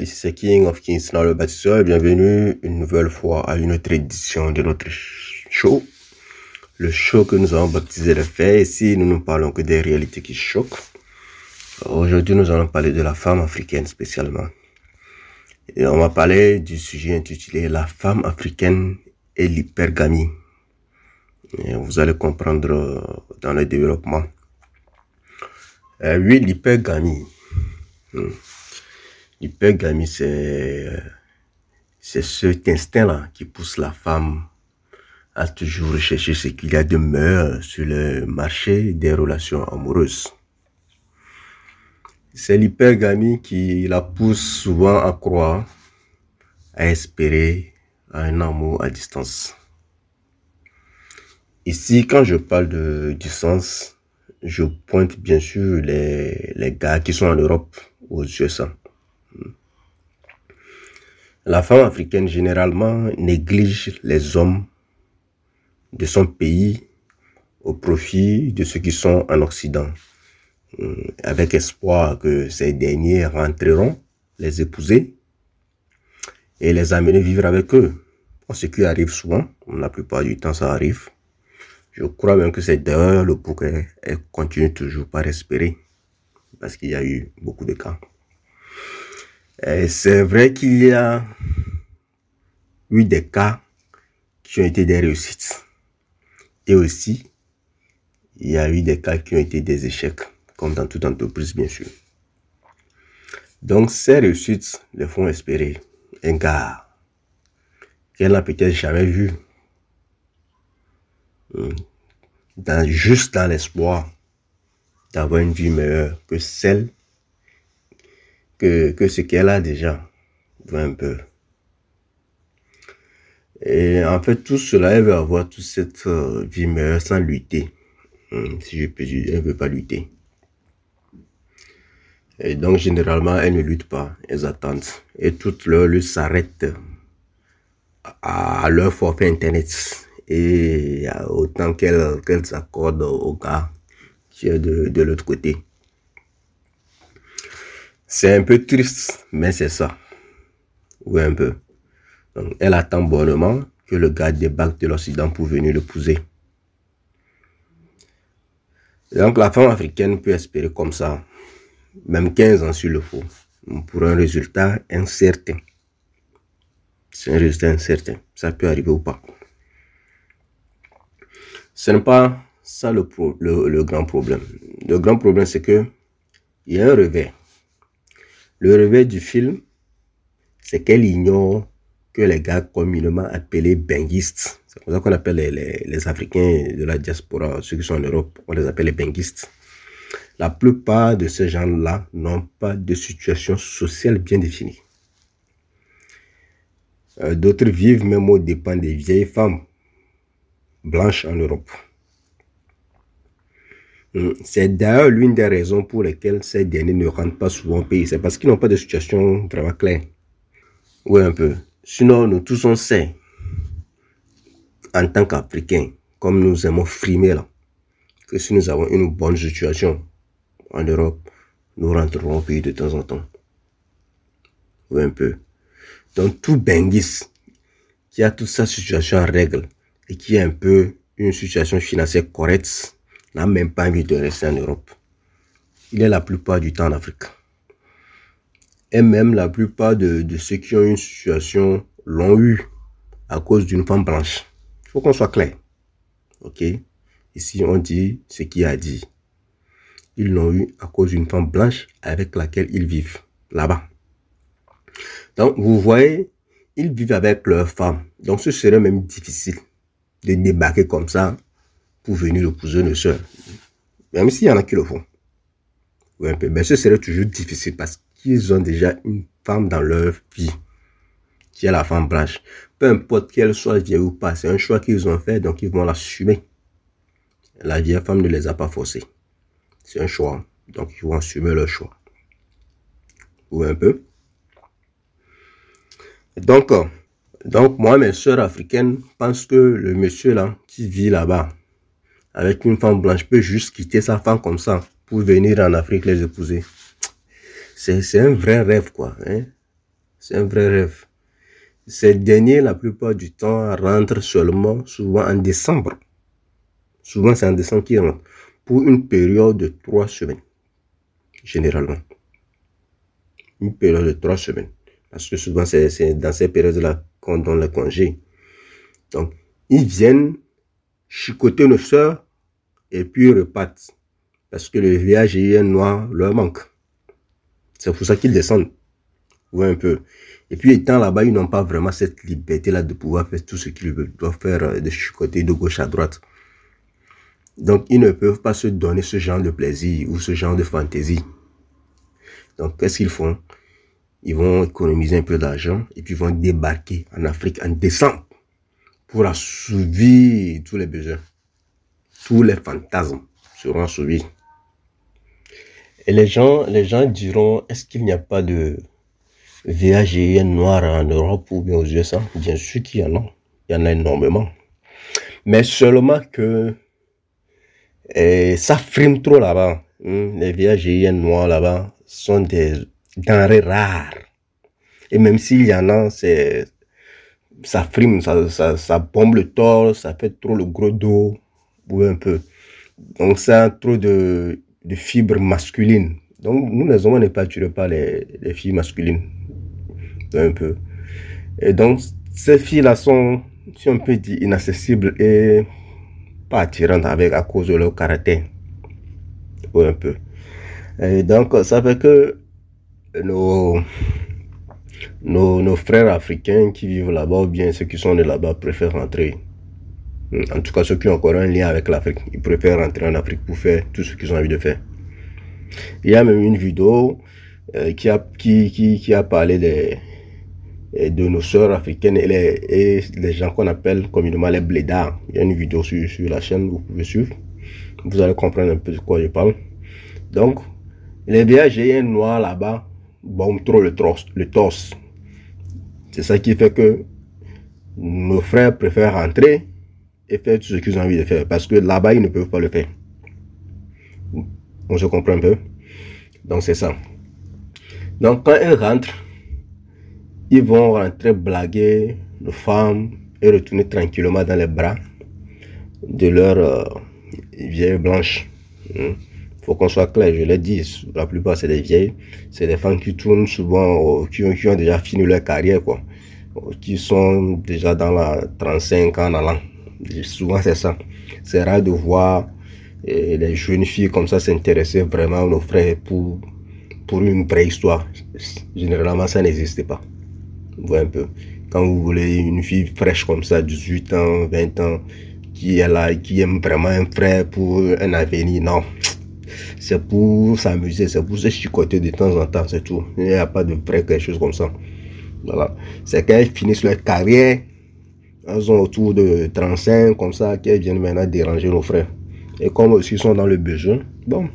ici c'est King of Kings dans le bâtisseur et bienvenue une nouvelle fois à une autre édition de notre show. Le show que nous avons baptisé le fait. Ici nous ne parlons que des réalités qui choquent. Aujourd'hui nous allons parler de la femme africaine spécialement. Et on va parler du sujet intitulé La femme africaine et l'hypergamie. Et vous allez comprendre dans le développement. Oui, l'hypergamie. L'hypergamie, c'est cet instinct-là qui pousse la femme à toujours rechercher ce qu'il y a de meilleur sur le marché des relations amoureuses. C'est l'hypergamie qui la pousse souvent à croire, à espérer à un amour à distance. Ici, quand je parle de distance, je pointe bien sûr les gars qui sont en Europe ou aux USA. La femme africaine généralement néglige les hommes de son pays au profit de ceux qui sont en Occident, avec espoir que ces derniers rentreront les épouser et les amener vivre avec eux. Ce qui arrive souvent, la plupart du temps ça arrive. Je crois même que c'est d'ailleurs le pourquoi elle continue toujours par espérer, parce qu'il y a eu beaucoup de cas. C'est vrai qu'il y a eu des cas qui ont été des réussites. Et aussi, il y a eu des cas qui ont été des échecs, comme dans toute entreprise, bien sûr. Donc, ces réussites les font espérer un gars qu'elle n'a peut-être jamais vu, juste dans l'espoir d'avoir une vie meilleure que celle que ce qu'elle a déjà, un peu. Et en fait, tout cela, elle veut avoir toute cette vie meilleure sans lutter. Si je peux dire, elle ne veut pas lutter. Et donc, généralement, elle ne lutte pas. Elles attendent. Et toutes leurs luttes s'arrêtent à leur forfait Internet. Et autant qu'elles accordent au gars qui est de l'autre côté. C'est un peu triste, mais c'est ça. Oui, un peu. Donc, elle attend bonnement que le gars débarque de l'Occident pour venir l'épouser. Donc, la femme africaine peut espérer comme ça, même 15 ans s'il le faut, pour un résultat incertain. C'est un résultat incertain. Ça peut arriver ou pas. Ce n'est pas ça le grand problème. Le grand problème, c'est que il y a un revers. Le revers du film, c'est qu'elle ignore que les gars communément appelés benguistes, c'est comme ça qu'on appelle les Africains de la diaspora, ceux qui sont en Europe, on les appelle les benguistes. La plupart de ces gens-là n'ont pas de situation sociale bien définie. D'autres vivent même aux dépens des vieilles femmes blanches en Europe. C'est d'ailleurs l'une des raisons pour lesquelles ces derniers ne rentrent pas souvent au pays. C'est parce qu'ils n'ont pas de situation vraiment claire. Oui, un peu. Sinon, nous tous on sait, en tant qu'Africains, comme nous aimons frimer là, que si nous avons une bonne situation en Europe, nous rentrerons au pays de temps en temps. Oui, un peu. Donc, tout Benguis qui a toute sa situation en règle et qui a un peu une situation financière correcte, n'a même pas envie de rester en Europe. Il est la plupart du temps en Afrique. Et même la plupart de ceux qui ont une situation l'ont eu à cause d'une femme blanche. Il faut qu'on soit clair. Ok? Ici, on dit ce qu'il a dit. Ils l'ont eu à cause d'une femme blanche avec laquelle ils vivent là-bas. Donc, vous voyez, ils vivent avec leur femme. Donc, ce serait même difficile de débarquer comme ça pour venir épouser une soeur. Même s'il y en a qui le font. Oui, un peu. Mais ce serait toujours difficile parce qu'ils ont déjà une femme dans leur vie qui est la femme blanche. Peu importe qu'elle soit vieille ou pas, c'est un choix qu'ils ont fait, donc ils vont l'assumer. La vieille femme ne les a pas forcés. C'est un choix, donc ils vont assumer leur choix. Oui, un peu. Donc moi, mes soeurs africaines pensent que le monsieur là, qui vit là-bas, avec une femme blanche, peut juste quitter sa femme comme ça, pour venir en Afrique les épouser. C'est un vrai rêve, quoi. Hein? C'est un vrai rêve. Ces derniers, la plupart du temps, rentrent seulement, souvent en décembre. Souvent, c'est en décembre qu'ils rentrent. Pour une période de 3 semaines. Généralement. Une période de 3 semaines. Parce que souvent, c'est dans ces périodes-là qu'on donne le congé. Donc, ils viennent chicoter nos soeurs et puis ils repartent. Parce que le VAGIN noir leur manque. C'est pour ça qu'ils descendent. Vous voyez un peu. Et puis, étant là-bas, ils n'ont pas vraiment cette liberté-là de pouvoir faire tout ce qu'ils doivent faire de chicoter de gauche à droite. Donc, ils ne peuvent pas se donner ce genre de plaisir ou ce genre de fantaisie. Donc, qu'est-ce qu'ils font? Ils vont économiser un peu d'argent et puis vont débarquer en Afrique en décembre pour assouvir tous les besoins. Tous les fantasmes seront assouvis. Et les gens diront, est-ce qu'il n'y a pas de VAGIN noir en Europe ou bien aux USA? Bien sûr qu'il y en a. Il y en a énormément. Mais seulement que ça frime trop là-bas. Les VAGIN noirs là-bas sont des denrées rares. Et même s'il y en a, ça frime, ça bombe le torse, ça fait trop le gros dos. Oui, un peu. Donc ça a trop de fibres masculines. Donc nous les hommes, on n'est pas attirés par les filles masculines. Un peu. Et donc ces filles-là sont, si on peut dire, inaccessibles et pas attirantes à cause de leur caractère. Oui, un peu. Et donc ça fait que nos frères africains qui vivent là-bas ou bien ceux qui sont nés là-bas préfèrent rentrer. En tout cas, ceux qui ont encore un lien avec l'Afrique, ils préfèrent rentrer en Afrique pour faire tout ce qu'ils ont envie de faire. Il y a même une vidéo qui a parlé de nos sœurs africaines et les gens qu'on appelle communément les blédards. Il y a une vidéo sur la chaîne, vous pouvez suivre. Vous allez comprendre un peu de quoi je parle. Donc, les VAGIN noirs là-bas bombent trop le torse. C'est ça qui fait que nos frères préfèrent rentrer et faire tout ce qu'ils ont envie de faire. Parce que là-bas, ils ne peuvent pas le faire. On se comprend un peu. Donc, c'est ça. Donc, quand ils rentrent, ils vont rentrer blaguer nos femmes et retourner tranquillement dans les bras de leur vieille blanche. Faut qu'on soit clair, je l'ai dit, la plupart c'est des vieilles, c'est des femmes qui tournent souvent, qui ont déjà fini leur carrière, quoi, qui sont déjà dans la 35 ans en allant. Souvent c'est ça. C'est rare de voir les jeunes filles comme ça s'intéresser vraiment à nos frères pour une vraie histoire. Généralement ça n'existe pas. Vous voyez un peu. Quand vous voulez une fille fraîche comme ça, 18 ans, 20 ans, qui est là, qui aime vraiment un frère pour un avenir, non. C'est pour s'amuser, c'est pour se chicoter de temps en temps, c'est tout. Il n'y a pas de vrai quelque chose comme ça. Voilà. C'est quand elles finissent leur carrière, elles ont autour de 35, comme ça, qu'elles viennent maintenant déranger nos frères. Et comme aussi ils sont dans le besoin, bon,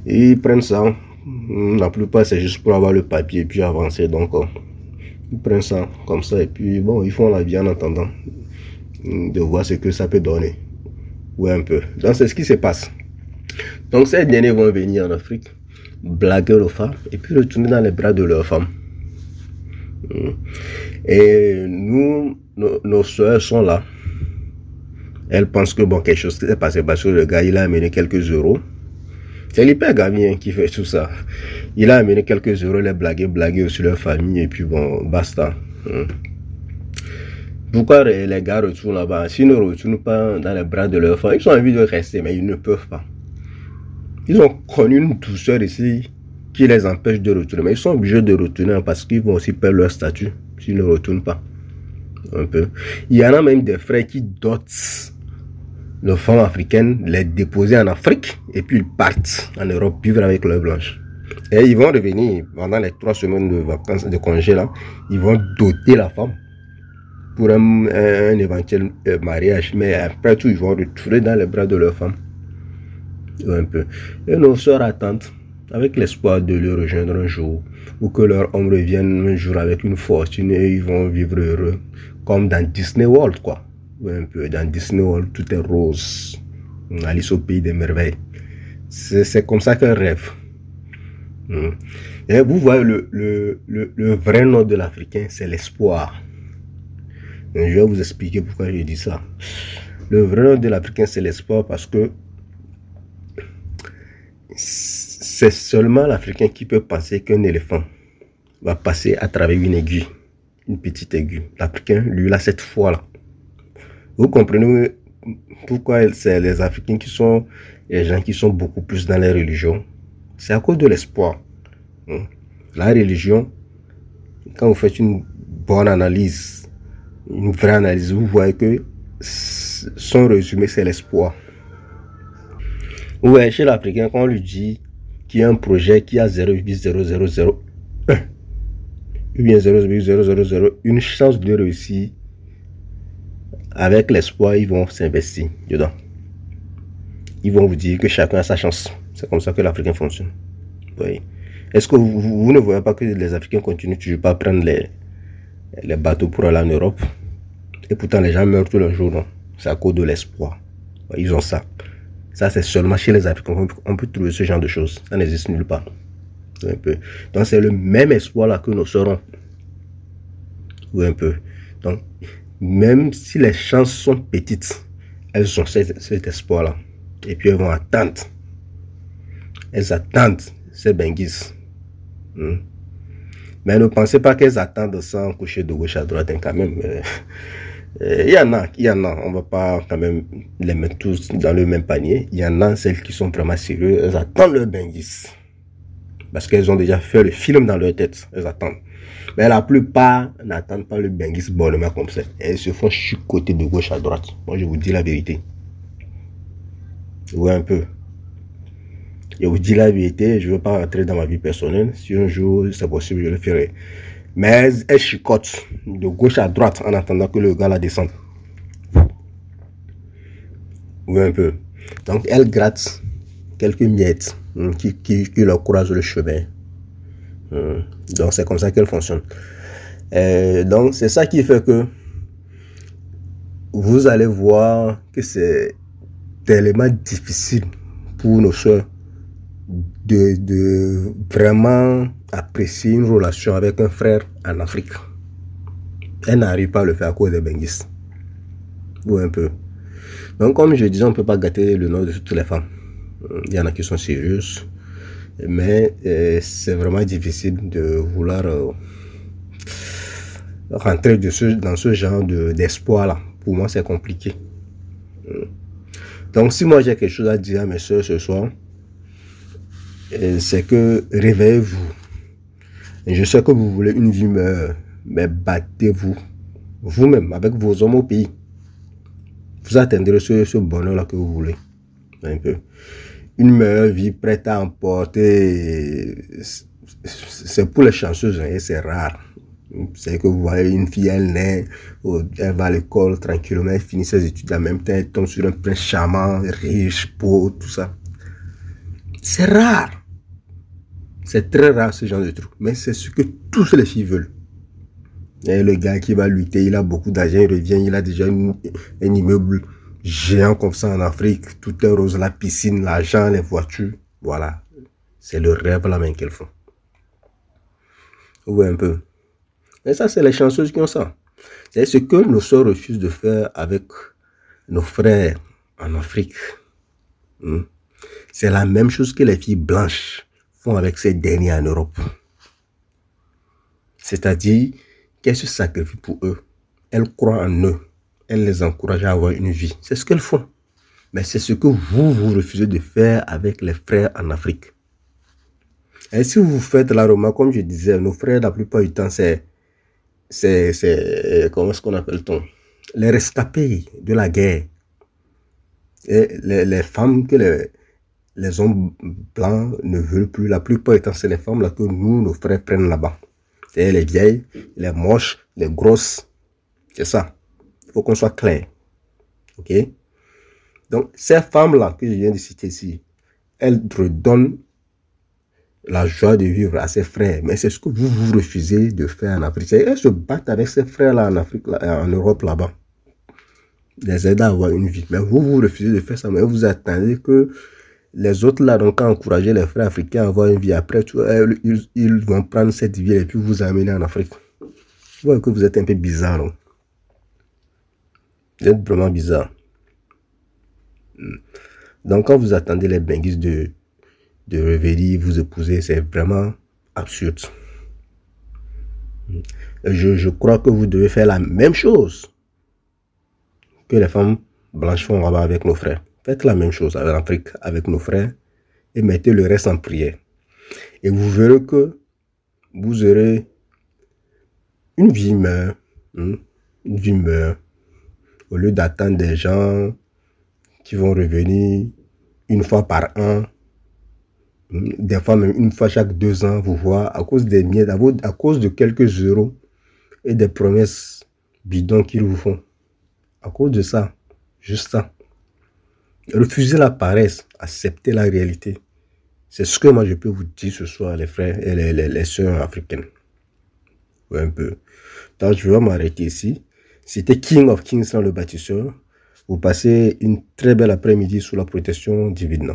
ils prennent ça. La plupart, c'est juste pour avoir le papier et puis avancer. Donc, ils prennent ça comme ça et puis, bon, ils font la vie en attendant de voir ce que ça peut donner. Ouais, un peu. Donc, c'est ce qui se passe. Donc, ces derniers vont venir en Afrique, blaguer aux femmes et puis retourner dans les bras de leurs femmes. Et nous, nos soeurs sont là. Elles pensent que, bon, quelque chose s'est passé parce que le gars, il a amené quelques euros. C'est l'hyper Gavien qui fait tout ça. Il a amené quelques euros, les blaguer sur leur famille et puis bon, basta. Pourquoi les gars retournent là-bas? S'ils ne retournent pas dans les bras de leur famille, ils ont envie de rester, mais ils ne peuvent pas. Ils ont connu une douceur ici qui les empêche de retourner. Mais ils sont obligés de retourner parce qu'ils vont aussi perdre leur statut s'ils ne retournent pas. Un peu. Il y en a même des frères qui dotent les femmes africaines, les déposer en Afrique et puis ils partent en Europe vivre avec leurs blanches. Et ils vont revenir pendant les 3 semaines de vacances, de congé là. Ils vont doter la femme pour un éventuel mariage. Mais après tout, ils vont retourner dans les bras de leur femme. Un peu. Et nos soeurs attendent avec l'espoir de les rejoindre un jour ou que leur homme revienne un jour avec une fortune et ils vont vivre heureux comme dans Disney World, quoi. Un peu. Dans Disney World, tout est rose. Alice au pays des merveilles. C'est comme ça qu'un rêve. Et vous voyez, le vrai nom de l'Africain, c'est l'espoir. Je vais vous expliquer pourquoi je dis ça. Le vrai nom de l'Africain, c'est l'espoir parce que c'est seulement l'Africain qui peut penser qu'un éléphant va passer à travers une aiguille, une petite aiguille. L'Africain, lui, il a cette foi-là. Vous comprenez pourquoi c'est les Africains qui sont les gens qui sont beaucoup plus dans les religions? C'est à cause de l'espoir. La religion, quand vous faites une bonne analyse, une vraie analyse, vous voyez que son résumé, c'est l'espoir. Ouais, chez l'Africain, quand on lui dit qu'il y a un projet qui a 0,0001 ou bien 0,000 une chance de réussir, avec l'espoir, ils vont s'investir dedans. Ils vont vous dire que chacun a sa chance. C'est comme ça que l'Africain fonctionne. Oui. Est-ce que vous ne voyez pas que les Africains continuent toujours pas à prendre les bateaux pour aller en Europe? Et pourtant, les gens meurent tous les jours, non? C'est à cause de l'espoir. Ils ont ça. Ça, c'est seulement chez les Africains qu'on peut trouver ce genre de choses. Ça n'existe nulle part. Un peu. Donc, c'est le même espoir là que nous serons. Oui, un peu. Donc, même si les chances sont petites, elles ont cet espoir-là. Et puis, elles vont attendre. Elles attendent ces benguis. Mais ne pensez pas qu'elles attendent sans coucher de gauche à droite, hein, quand même. Il y en a. On ne va pas quand même les mettre tous dans le même panier. Il y en a celles qui sont vraiment sérieuses. Elles attendent leur benguis. Parce qu'elles ont déjà fait le film dans leur tête. Elles attendent. Mais la plupart n'attendent pas le benguis bonnement comme ça. Elles se font chicoter de gauche à droite. Moi, je vous dis la vérité. Ouais, un peu. Je vous dis la vérité, je ne veux pas rentrer dans ma vie personnelle. Si un jour c'est possible, je le ferai. Mais elles chicotent de gauche à droite en attendant que le gars la descende. Oui, un peu. Donc, elles grattent quelques miettes qui leur croisent le chemin. Donc, c'est comme ça qu'elles fonctionnent. Donc, c'est ça qui fait que vous allez voir que c'est tellement difficile pour nos soeurs de vraiment apprécier une relation avec un frère en Afrique. Elle n'arrive pas à le faire à cause des benguis. Ou un peu. Donc, comme je disais, on ne peut pas gâter le nom de toutes les femmes. Il y en a qui sont sérieuses. Mais c'est vraiment difficile de vouloir rentrer dans ce genre d'espoir-là. Pour moi, c'est compliqué. Donc, si moi j'ai quelque chose à dire à mes soeurs ce soir, c'est que réveillez-vous. Je sais que vous voulez une vie meilleure, mais battez-vous vous-même avec vos hommes au pays. Vous atteindrez ce bonheur-là que vous voulez. Un peu. Une meilleure vie prête à emporter, c'est pour les chanceuses, et c'est rare. C'est que vous voyez une fille, elle naît, elle va à l'école tranquillement, elle finit ses études en même temps, elle tombe sur un prince charmant, riche, beau, tout ça. C'est rare. C'est très rare ce genre de truc. Mais c'est ce que tous les filles veulent. Et le gars qui va lutter, il a beaucoup d'argent, il revient, il a déjà un immeuble géant comme ça en Afrique. Tout est rose, la piscine, l'argent, les voitures. Voilà. C'est le rêve la main qu'elles font. Oui, un peu. Et ça, c'est les chanceuses qui ont ça. C'est ce que nos soeurs refusent de faire avec nos frères en Afrique. C'est la même chose que les filles blanches font avec ces derniers en Europe. C'est-à-dire qu'elles se sacrifient pour eux. Elles croient en eux. Elles les encouragent à avoir une vie. C'est ce qu'elles font. Mais c'est ce que vous refusez de faire avec les frères en Afrique. Et si vous faites la remarque, comme je disais, nos frères, la plupart du temps, c'est comment est-ce qu'on appelle-t-on? Les rescapés de la guerre. Et les femmes que les hommes blancs ne veulent plus, la plupart du temps, c'est les femmes là que nous, nos frères, prennent là-bas. C'est les vieilles, les moches, les grosses. C'est ça. Il faut qu'on soit clair. Ok? Donc, ces femmes-là que je viens de citer ici, elles redonnent la joie de vivre à ses frères. Mais c'est ce que vous refusez de faire en Afrique. Elles se battent avec ces frères-là en Afrique, là, en Europe, là-bas. Les aider à avoir une vie. Mais vous refusez de faire ça. Mais vous attendez que les autres là, donc, encourager les frères africains à avoir une vie. Après, ils vont prendre cette vie et puis vous amener en Afrique. Vous voyez que vous êtes un peu bizarre. Non? Vous êtes vraiment bizarre. Donc, quand vous attendez les benguistes de revenir vous épouser, c'est vraiment absurde. Je crois que vous devez faire la même chose que les femmes blanches font là-bas avec nos frères. Faites la même chose en Afrique avec nos frères et mettez le reste en prière. Et vous verrez que vous aurez une vie meilleure. Une vie meilleure. Au lieu d'attendre des gens qui vont revenir une fois par an, des fois même une fois chaque 2 ans, vous voir à cause des miettes, à cause de quelques euros et des promesses bidons qu'ils vous font. À cause de ça, juste ça. Refusez la paresse, acceptez la réalité. C'est ce que moi je peux vous dire ce soir, les frères et les sœurs africaines. Ouais, un peu. Donc je vais m'arrêter ici. C'était King of Kings dans le bâtisseur. Vous passez une très belle après-midi sous la protection divine.